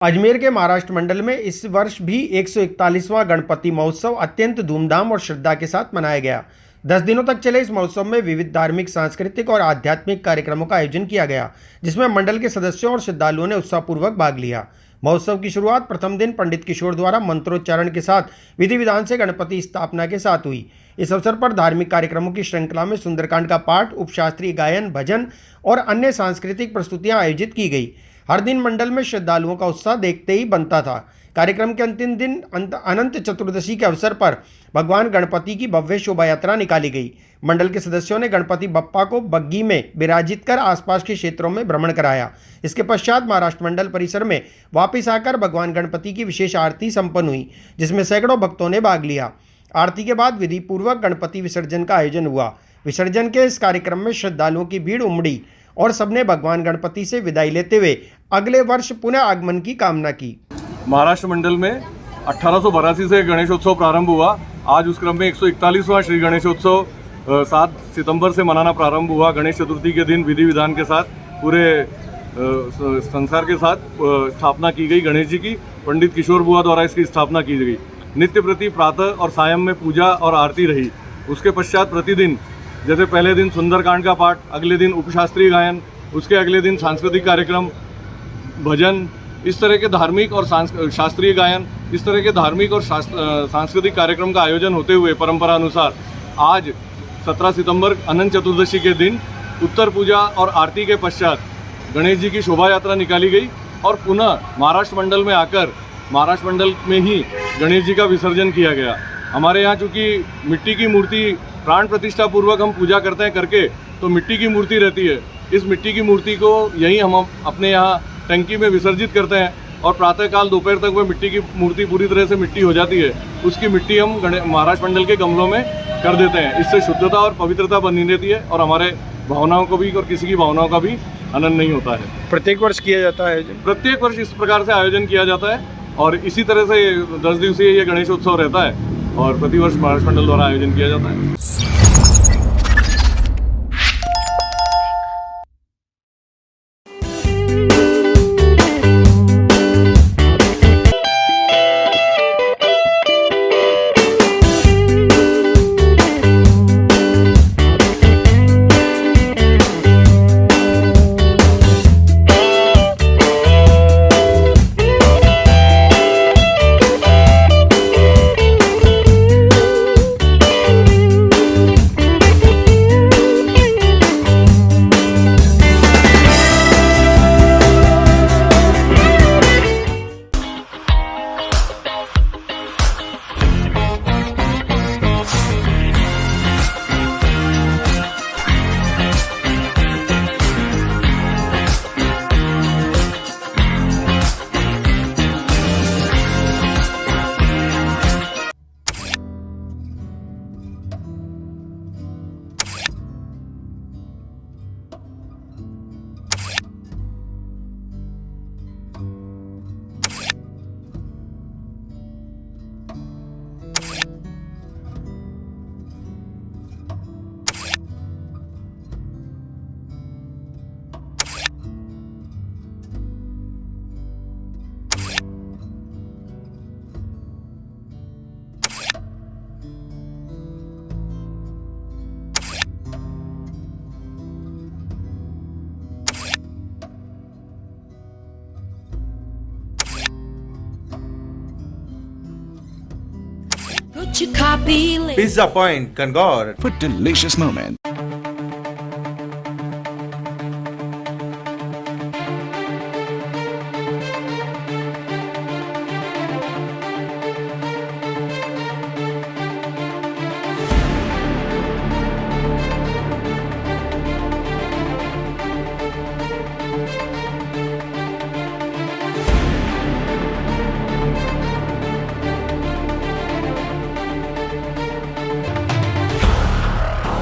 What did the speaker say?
अजमेर के महाराष्ट्र मंडल में इस वर्ष भी 141वां गणपति महोत्सव अत्यंत धूमधाम और श्रद्धा के साथ मनाया गया। 10 दिनों तक चले इस महोत्सव में विविध धार्मिक, सांस्कृतिक और आध्यात्मिक कार्यक्रमों का आयोजन किया गया, जिसमें मंडल के सदस्यों और श्रद्धालुओं ने उत्साहपूर्वक भाग लिया। महोत्सव की शुरुआत प्रथम दिन पंडित किशोर द्वारा मंत्रोच्चारण के साथ विधि विधान से गणपति स्थापना के साथ हुई। इस अवसर पर धार्मिक कार्यक्रमों की श्रृंखला में सुंदरकांड का पाठ, उपशास्त्रीय गायन, भजन और अन्य सांस्कृतिक प्रस्तुतियां आयोजित की गई। हर दिन मंडल में श्रद्धालुओं का उत्साह देखते ही बनता था। कार्यक्रम के अंतिम दिन अनंत चतुर्दशी के अवसर पर भगवान गणपति की भव्य शोभा यात्रा निकाली गई। मंडल के सदस्यों ने गणपति बप्पा को बग्गी में विराजित कर आसपास के क्षेत्रों में भ्रमण कराया। इसके पश्चात महाराष्ट्र मंडल परिसर में वापस आकर भगवान गणपति की विशेष आरती संपन्न हुई, जिसमें सैकड़ों भक्तों ने भाग लिया। आरती के बाद विधि पूर्वक गणपति विसर्जन का आयोजन हुआ। विसर्जन के इस कार्यक्रम में श्रद्धालुओं की भीड़ उमड़ी और सबने भगवान गणपति से विदाई लेते हुए अगले वर्ष पुनः आगमन की कामना की। महाराष्ट्र मंडल में 1882 से गणेशोत्सव प्रारंभ हुआ। आज उस क्रम में 141वां श्री गणेशोत्सव 7 सितंबर से मनाना प्रारंभ हुआ। गणेश चतुर्थी के दिन विधि विधान के साथ पूरे संसार के साथ स्थापना की गई। गणेश जी की पंडित किशोर बुआ द्वारा इसकी स्थापना की गई। नित्य प्रति प्रातः और सायं में पूजा और आरती रही। उसके पश्चात प्रतिदिन जैसे पहले दिन सुंदरकांड का पाठ, अगले दिन उपशास्त्रीय गायन, उसके अगले दिन सांस्कृतिक कार्यक्रम, भजन, इस तरह के धार्मिक और शास्त्रीय गायन, इस तरह के धार्मिक और सांस्कृतिक कार्यक्रम का आयोजन होते हुए परंपरा अनुसार आज 17 सितंबर अनंत चतुर्दशी के दिन उत्तर पूजा और आरती के पश्चात गणेश जी की शोभा यात्रा निकाली गई और पुनः महाराष्ट्र मंडल में आकर महाराष्ट्र मंडल में ही गणेश जी का विसर्जन किया गया। हमारे यहाँ चूँकि मिट्टी की मूर्ति प्राण प्रतिष्ठा पूर्वक हम पूजा करते हैं करके, तो मिट्टी की मूर्ति रहती है। इस मिट्टी की मूर्ति को यहीं हम अपने यहाँ टंकी में विसर्जित करते हैं और प्रातःकाल दोपहर तक वह मिट्टी की मूर्ति पूरी तरह से मिट्टी हो जाती है। उसकी मिट्टी हम महाराष्ट्र मंडल के गमलों में कर देते हैं। इससे शुद्धता और पवित्रता बनी रहती है और हमारे भावनाओं को भी और किसी की भावनाओं का भी आनंद नहीं होता है। प्रत्येक वर्ष किया जाता है? प्रत्येक वर्ष इस प्रकार से आयोजन किया जाता है और इसी तरह से 10 दिवसीय ये गणेशोत्सव रहता है और प्रतिवर्ष महाराष्ट्र मंडल द्वारा आयोजन किया जाता है। Pizza Point, Kangor. For delicious moment.